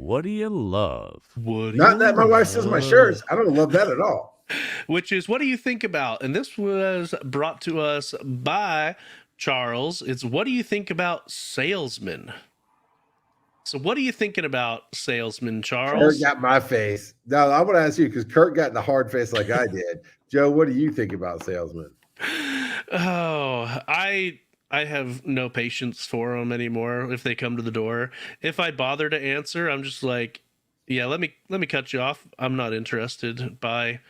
what do you love? What do Not you that my wife says my shirts. I don't love that at all. Which is, what do you think about? And this was brought to us by Charles. It's, what do you think about salesmen? So what are you thinking about salesmen, Charles? Kurt got my face. No, I want to ask you because Kurt got the hard face like I did. Joe, what do you think about salesmen? Oh, I have no patience for them anymore. If they come to the door, if I bother to answer, I'm just like, yeah, let me cut you off. I'm not interested. Bye.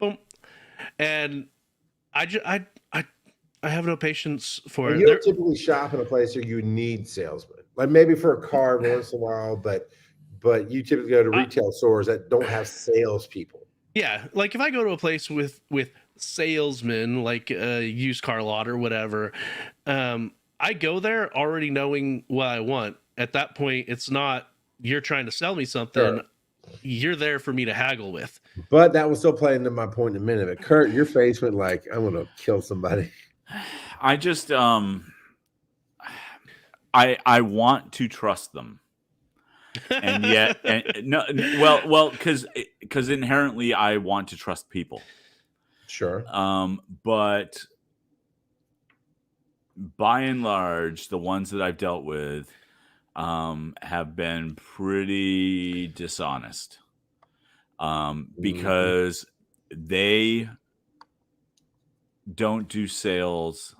Boom. And I have no patience for And it. you don't typically shop in a place where you need salesmen, like maybe for a car once in a while, but you typically go to retail stores that don't have salespeople. Yeah, like if I go to a place with salesmen, like a used car lot or whatever, I go there already knowing what I want. At that point, it's not you're trying to sell me something. Sure. You're there for me to haggle with. But that was still playing to my point in a minute. But Kurt, your face went like, I'm going to kill somebody. I just I want to trust them. And yet because inherently I want to trust people. Sure. But by and large, the ones that I've dealt with have been pretty dishonest. Because they don't do sales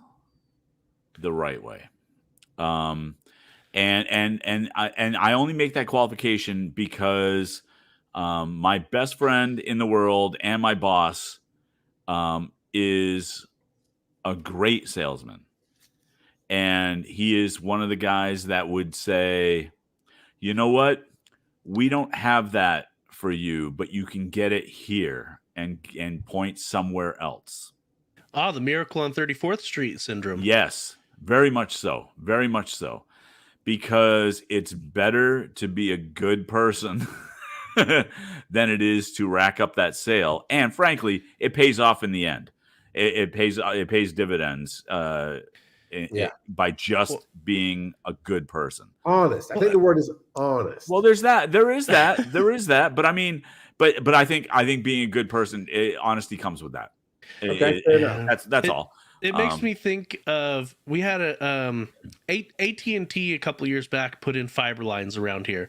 the right way. And I only make that qualification because my best friend in the world and my boss is a great salesman. And he is one of the guys that would say, you know what? We don't have that for you, but you can get it here, and point somewhere else. Ah, the Miracle on 34th Street syndrome. Yes, very much so. Very much so. Because it's better to be a good person than it is to rack up that sale. And frankly, it pays off in the end. It pays dividends by just being a good person. Honest. I think the word is honest. Well, there's that. There is that. There is that. But I mean, but I think being a good person, honesty comes with that. Okay, fair enough. That's all. It makes me think of, we had a AT&T a couple of years back put in fiber lines around here,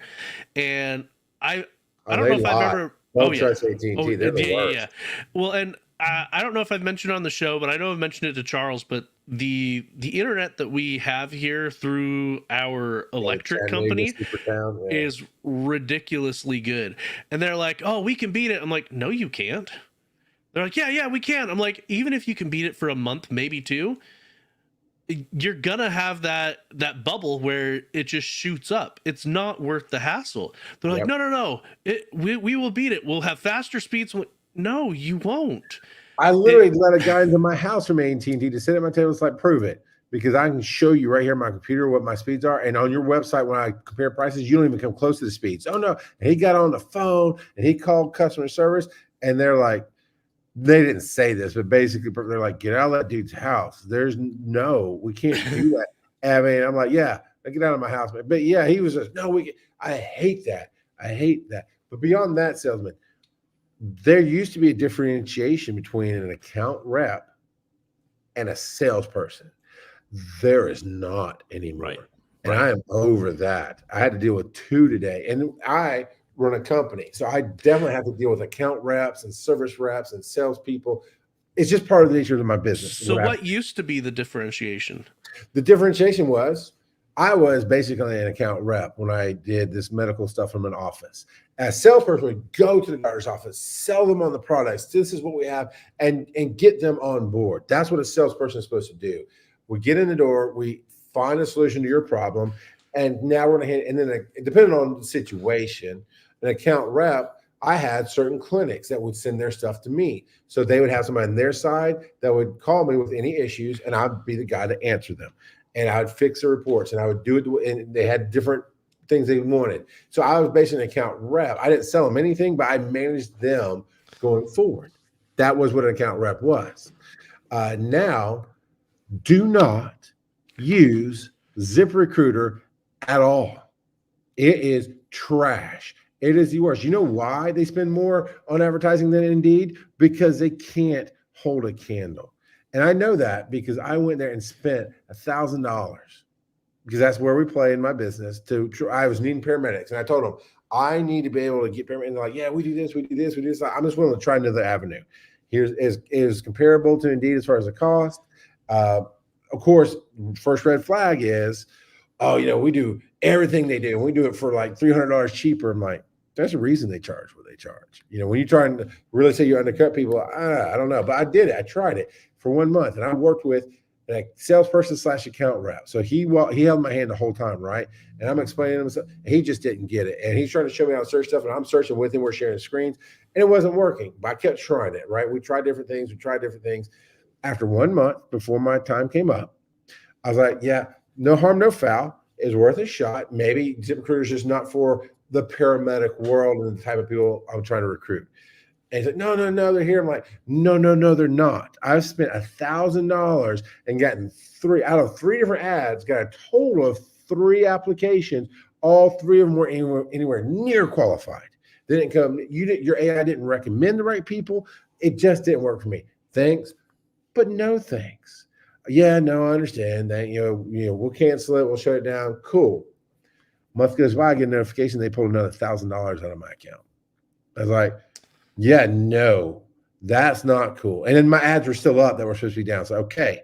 and I don't know if I've ever. Don't trust AT&T. They're the worst. Yeah. Well, and I don't know if I've mentioned it on the show, but I know I've mentioned it to Charles. But the internet that we have here through our electric company is ridiculously good, and they're like, "Oh, we can beat it." I'm like, "No, you can't." They're like, yeah, we can. I'm like, even if you can beat it for a month, maybe two, you're gonna have that bubble where it just shoots up. It's not worth the hassle. They're like, no, we will beat it. We'll have faster speeds. No, you won't. I literally let a guy into my house from AT&T to sit at my table. It's like, prove it, because I can show you right here on my computer what my speeds are. And on your website, when I compare prices, you don't even come close to the speeds. Oh no! And he got on the phone and he called customer service, and they're like, they didn't say this, but basically they're like, get out of that dude's house. We can't do that. I mean, I'm like, yeah, get out of my house. But yeah, he was just, I hate that. But beyond that, salesman, there used to be a differentiation between an account rep and a salesperson. There is not anymore. Right. And I am over that. I had to deal with two today. And I run a company, so I definitely have to deal with account reps and service reps and salespeople. It's just part of the nature of my business. So what used to be the differentiation? The differentiation was I was basically an account rep when I did this medical stuff from an office. As a salesperson, we go to the doctor's office, sell them on the products. This is what we have, and get them on board. That's what a salesperson is supposed to do. We get in the door, we find a solution to your problem, and now we're going to and then depending on the situation, an account rep, I had certain clinics that would send their stuff to me. So they would have somebody on their side that would call me with any issues, and I'd be the guy to answer them. And I would fix the reports, and I would do it. And they had different things they wanted. So I was basically an account rep. I didn't sell them anything, but I managed them going forward. That was what an account rep was. Now, do not use ZipRecruiter at all. It is trash. It is the worst. You know why they spend more on advertising than Indeed? Because they can't hold a candle. And I know that because I went there and spent $1,000 because that's where we play in my business. I was needing paramedics, and I told them I need to be able to get paramedics. And they're like, yeah, we do this, we do this, we do this. I'm just willing to try another avenue. Here's is comparable to Indeed as far as the cost. Of course, first red flag is, oh, we do everything they do, and we do it for like $300 cheaper. I'm like, there's a reason they charge what they charge. When you're trying to really say you undercut people, I don't know, but I did it. I tried it for 1 month, and I worked with a salesperson / account rep. So he held my hand the whole time, right? And I'm explaining to him stuff. He just didn't get it, and he's trying to show me how to search stuff, and I'm searching with him. We're sharing screens, and it wasn't working. But I kept trying it, right? We tried different things. After 1 month, before my time came up, I was like, yeah, no harm, no foul. It's worth a shot. Maybe ZipRecruiter is just not for the paramedic world and the type of people I'm trying to recruit. And he's like, no, they're here. I'm like, no, they're not. I've spent $1,000 and gotten 3 out of 3 different ads, got a total of 3 applications. All 3 of them were anywhere near qualified. They didn't come. Your AI didn't recommend the right people. It just didn't work for me. Thanks, but no thanks. Yeah, no, I understand that. We'll cancel it. We'll shut it down. Cool. Month goes by, I get a notification they pulled another $1,000 out of my account. I was like, yeah, no, that's not cool. And then my ads were still up that were supposed to be down. So, okay,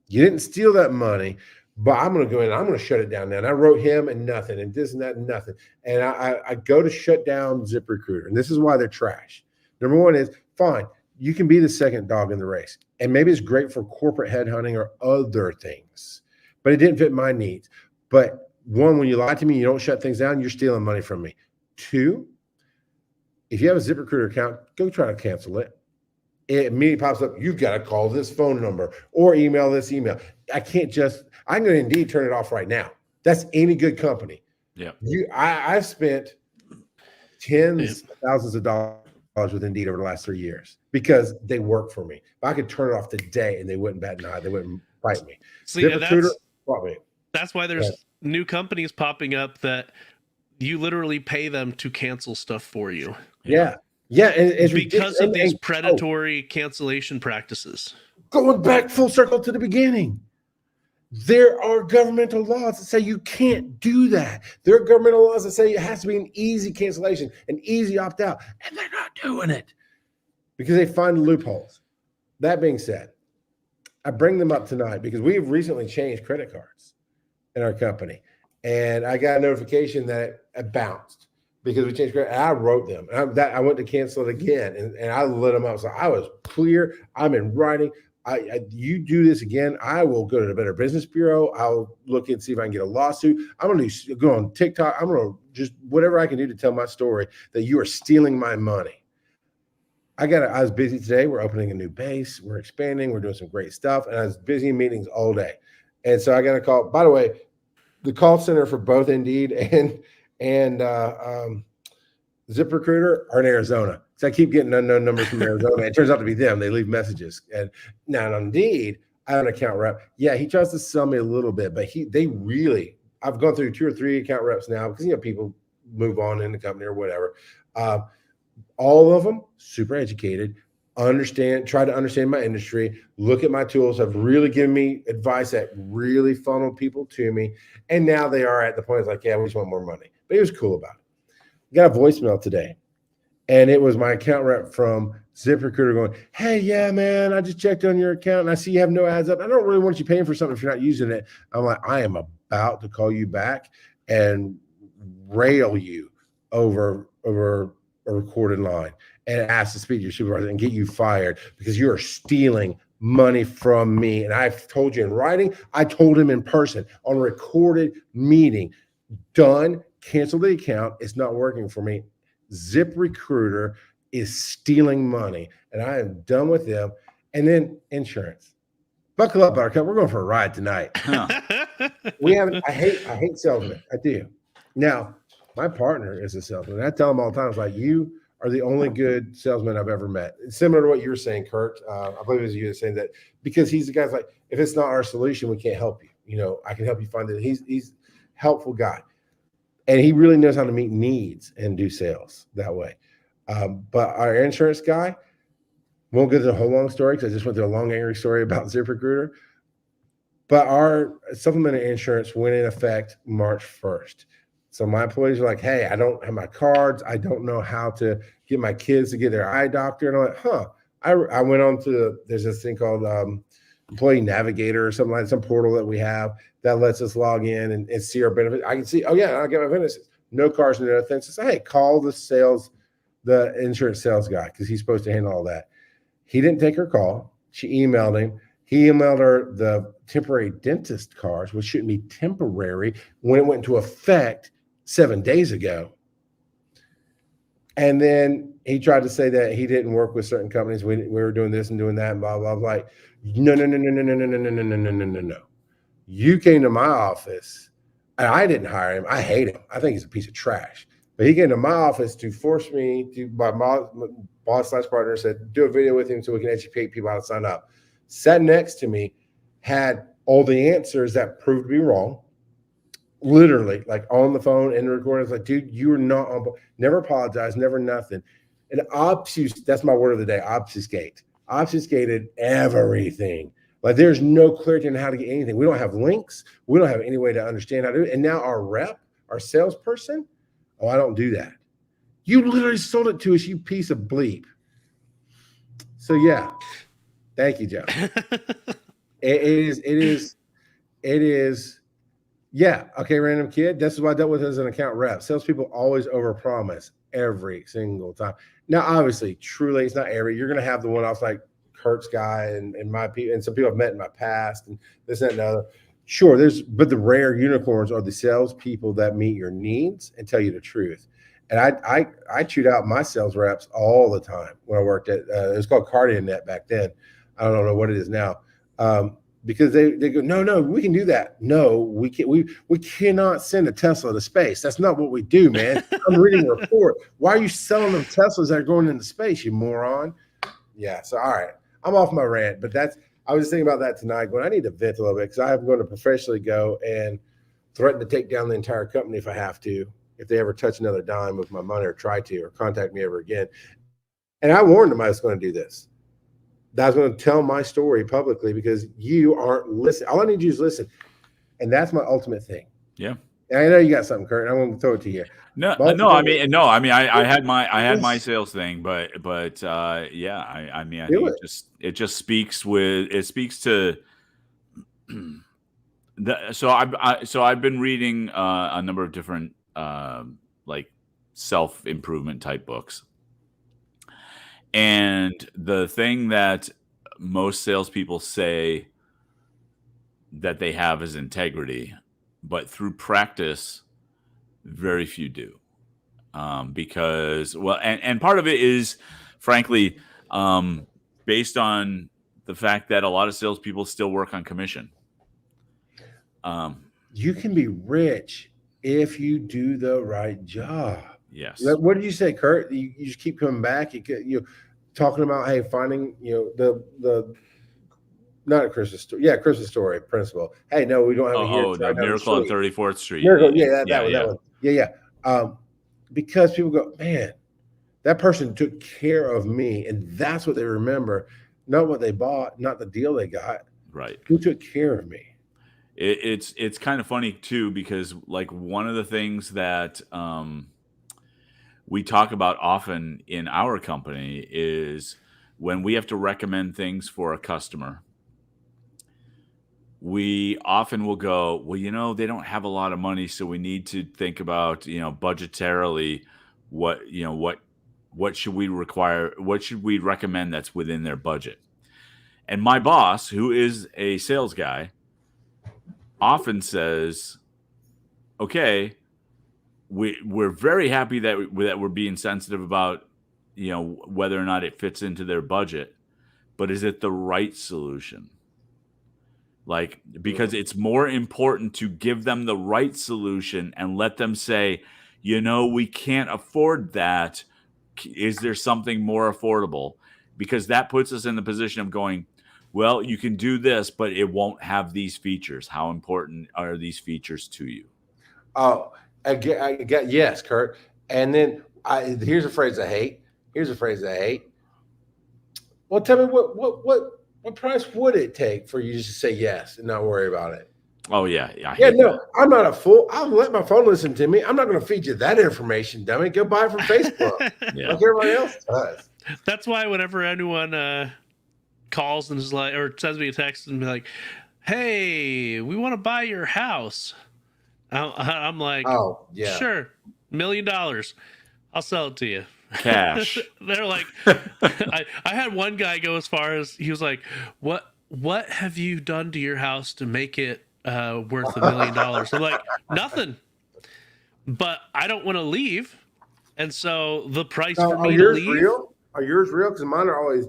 you didn't steal that money, but I'm going to go in and I'm going to shut it down now. And I wrote him and nothing, and this and that and nothing. And I go to shut down ZipRecruiter. And this is why they're trash. Number one is, fine, you can be the second dog in the race. And maybe it's great for corporate headhunting or other things, but it didn't fit my needs. But 1, when you lie to me, you don't shut things down, you're stealing money from me. 2, if you have a ZipRecruiter account, go try to cancel it. It immediately pops up, you've got to call this phone number or email this email. I'm going to Indeed turn it off right now. That's any good company. Yeah. I've spent tens of thousands of dollars with Indeed over the last 3 years because they work for me. But I could turn it off today and they wouldn't bat an eye. They wouldn't fight me. See, that's why there's new companies popping up that you literally pay them to cancel stuff for you. Yeah. Yeah. And it's because of these predatory cancellation practices. Going back full circle to the beginning. There are governmental laws that say you can't do that. There are governmental laws that say it has to be an easy cancellation, an easy opt-out, and they're not doing it because they find loopholes. That being said, I bring them up tonight because we've recently changed credit cards in our company, and I got a notification that it bounced because we changed credit. And I wrote them. And I went to cancel it again, and I lit them up. So I was clear. I'm in writing. You do this again, I will go to the Better Business Bureau. I'll look and see if I can get a lawsuit. I'm going to go on TikTok. I'm going to just whatever I can do to tell my story that you are stealing my money. I was busy today. We're opening a new base. We're expanding. We're doing some great stuff. And I was busy in meetings all day. And so I got a call. By the way, the call center for both Indeed and ZipRecruiter are in Arizona. So I keep getting unknown numbers from Arizona. It turns out to be them. They leave messages. And now on Indeed, I have an account rep. Yeah, he tries to sell me a little bit, but I've gone through 2 or 3 account reps now because people move on in the company or whatever. All of them super educated, try to understand my industry, look at my tools, have really given me advice that really funneled people to me. And now they are at the point it's like, yeah, we just want more money. But he was cool about it. Got a voicemail today. And it was my account rep from ZipRecruiter going, hey, yeah, man, I just checked on your account and I see you have no ads up. I don't really want you paying for something if you're not using it. I'm like, I am about to call you back and rail you over a recorded line and ask to speak to your supervisor and get you fired because you are stealing money from me. And I've told you in writing, I told him in person on a recorded meeting, done, cancel the account. It's not working for me. ZipRecruiter is stealing money, and I am done with them. And then insurance. Buckle up, Buttercup. We're going for a ride tonight. I hate salesmen. I do. Now, my partner is a salesman. I tell him all the time, it's like, you are the only good salesman I've ever met. It's similar to what you were saying, Kurt. I believe it was you saying that because he's the guy's like, if it's not our solution, we can't help you. I can help you find it. He's helpful guy. And he really knows how to meet needs and do sales that way. But our insurance guy, won't go through the whole long story because I just went through a long, angry story about ZipRecruiter. But our supplemental insurance went in effect March 1st. So my employees were like, hey, I don't have my cards. I don't know how to get my kids to get their eye doctor. And I'm like, huh. I went on to, there's this thing called Employee Navigator or something like some portal that we have that lets us log in and see our benefits. I can see, oh yeah, I'll get my benefits. No cars, no nothing. So hey, call the insurance sales guy because he's supposed to handle all that. He didn't take her call. She emailed him. He emailed her the temporary dentist cards, which shouldn't be temporary when it went into effect 7 days ago. And then he tried to say that he didn't work with certain companies. We were doing this and doing that and blah, blah, blah. Like, no. You came to my office and I didn't hire him. I hate him. I think he's a piece of trash. But he came to my office to force me to, my boss/partner said, do a video with him so we can educate people how to sign up. Sat next to me, had all the answers that proved to be wrong. Literally, like on the phone and the recording. It's like, dude, you were not on board. Never apologize, never nothing. And that's my word of the day, obfuscate. Obfuscated everything. Like there's no clarity on how to get anything. We don't have links. We don't have any way to understand how to do it. And now our rep, our salesperson, oh, I don't do that. You literally sold it to us, you piece of bleep. So yeah. Thank you, Joe. It is. Yeah. Okay, random kid. This is what I dealt with as an account rep. Salespeople always overpromise every single time. Now, obviously, truly, it's not every. You're going to have the one-offs like Kurt's guy and my people, and some people I've met in my past, and this and that and other. Sure, but the rare unicorns are the salespeople that meet your needs and tell you the truth. And I chewed out my sales reps all the time when I worked at it was called CardioNet back then. I don't know what it is now, because they go, no, we can do that. No, we can't. We cannot send a Tesla to space. That's not what we do, man. I'm reading a report. Why are you selling them Teslas that are going into space, you moron? Yeah. So all right, I'm off my rant, but I was just thinking about that tonight. Going, I need to vent a little bit because I'm going to professionally go and threaten to take down the entire company if I have to, if they ever touch another dime with my money or try to or contact me ever again. And I warned them I was going to do this. I was going to tell my story publicly because you aren't listening. All I need you is listen. And that's my ultimate thing. Yeah. And I know you got something, Kurt. I'm going to throw it to you. I had my sales thing, but yeah, I think it just speaks to so I've been reading a number of different like self-improvement type books. And the thing that most salespeople say that they have is integrity, but through practice, very few do. Because, well, and part of it is, frankly, based on the fact that a lot of salespeople still work on commission. You can be rich if you do the right job. Yes. What did you say, Kurt? You just keep coming back. You talking about, hey, finding, the not a Christmas story. Yeah, Christmas story principle. Hey, no, we don't have it here. Oh, the Miracle on 34th Street. Miracle, that one. Yeah. Because people go, man, that person took care of me, and that's what they remember, not what they bought, not the deal they got. Right. Who took care of me? It's kind of funny too, because like one of the things that we talk about often in our company is when we have to recommend things for a customer, we often will go, well, they don't have a lot of money, so we need to think about, budgetarily what should we require, what should we recommend that's within their budget. And my boss, who is a sales guy, often says, okay, we're very happy that we're being sensitive about, whether or not it fits into their budget, but is it the right solution? Like, because it's more important to give them the right solution and let them say, we can't afford that. Is there something more affordable? Because that puts us in the position of going, well, you can do this, but it won't have these features. How important are these features to you? Oh, I get yes, Kurt. And then here's a phrase I hate. Here's a phrase I hate. Well, tell me what price would it take for you to say yes and not worry about it? Oh yeah, I Yeah, hate no, that. I'm not a fool. I'll let my phone listen to me. I'm not going to feed you that information, dummy. Go buy it from Facebook, Yeah. like everybody else does. That's why whenever anyone calls and is like, or sends me a text and be like, "Hey, we want to buy your house," I'm like, Oh, yeah. "Sure, $1 million, I'll sell it to you." Cash. They're like, I had one guy go as far as he was like, "What have you done to your house to make it worth $1 million?" I'm like, "Nothing, but I don't want to leave, and so the price for me to leave." Real? Are yours real? Because mine are always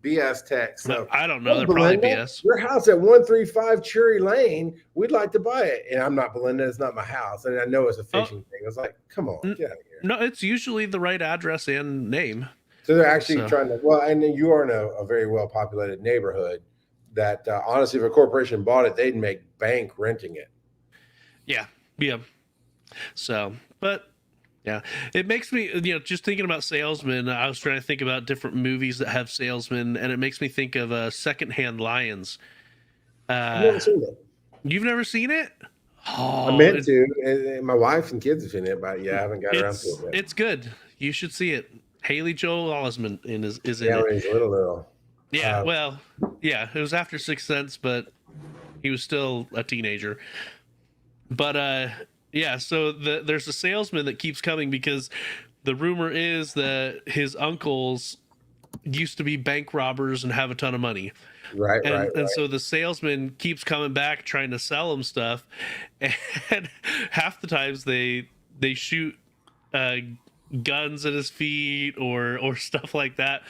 BS texts. So I don't know. "Hey, They're probably Belinda, BS. your house at 135 Cherry Lane. We'd like to buy it. And I'm not Belinda. It's not my house. And I know it's a phishing thing. I was like, come on, get out of here. No, it's usually the right address and name. So they're actually trying to. Well, and then you are in a very well populated neighborhood. That honestly, if a corporation bought it, they'd make bank renting it. Yeah. So, but. Yeah, it makes me, just thinking about salesmen. I was trying to think about different movies that have salesmen, and it makes me think of Secondhand Lions. I've never seen it. You've never seen it? Oh, I meant to. And my wife and kids have seen it, but yeah, I haven't got around to it yet. It's good. You should see it. Haley Joel Osment is in it. Yeah, when he's little. Yeah, it was after Sixth Sense, but he was still a teenager. But yeah, so there's a salesman that keeps coming because the rumor is that his uncles used to be bank robbers and have a ton of money. Right. So the salesman keeps coming back trying to sell him stuff, and half the times they shoot guns at his feet or stuff like that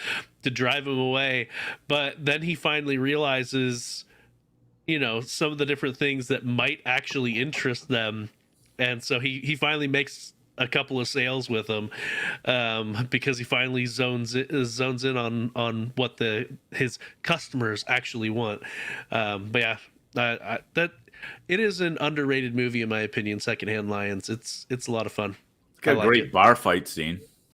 to drive him away. But then he finally realizes, some of the different things that might actually interest them. And so he finally makes a couple of sales with them because he finally zones in on what his customers actually want. But yeah, that it is an underrated movie in my opinion. Secondhand Lions. It's a lot of fun. It's got a great bar fight scene.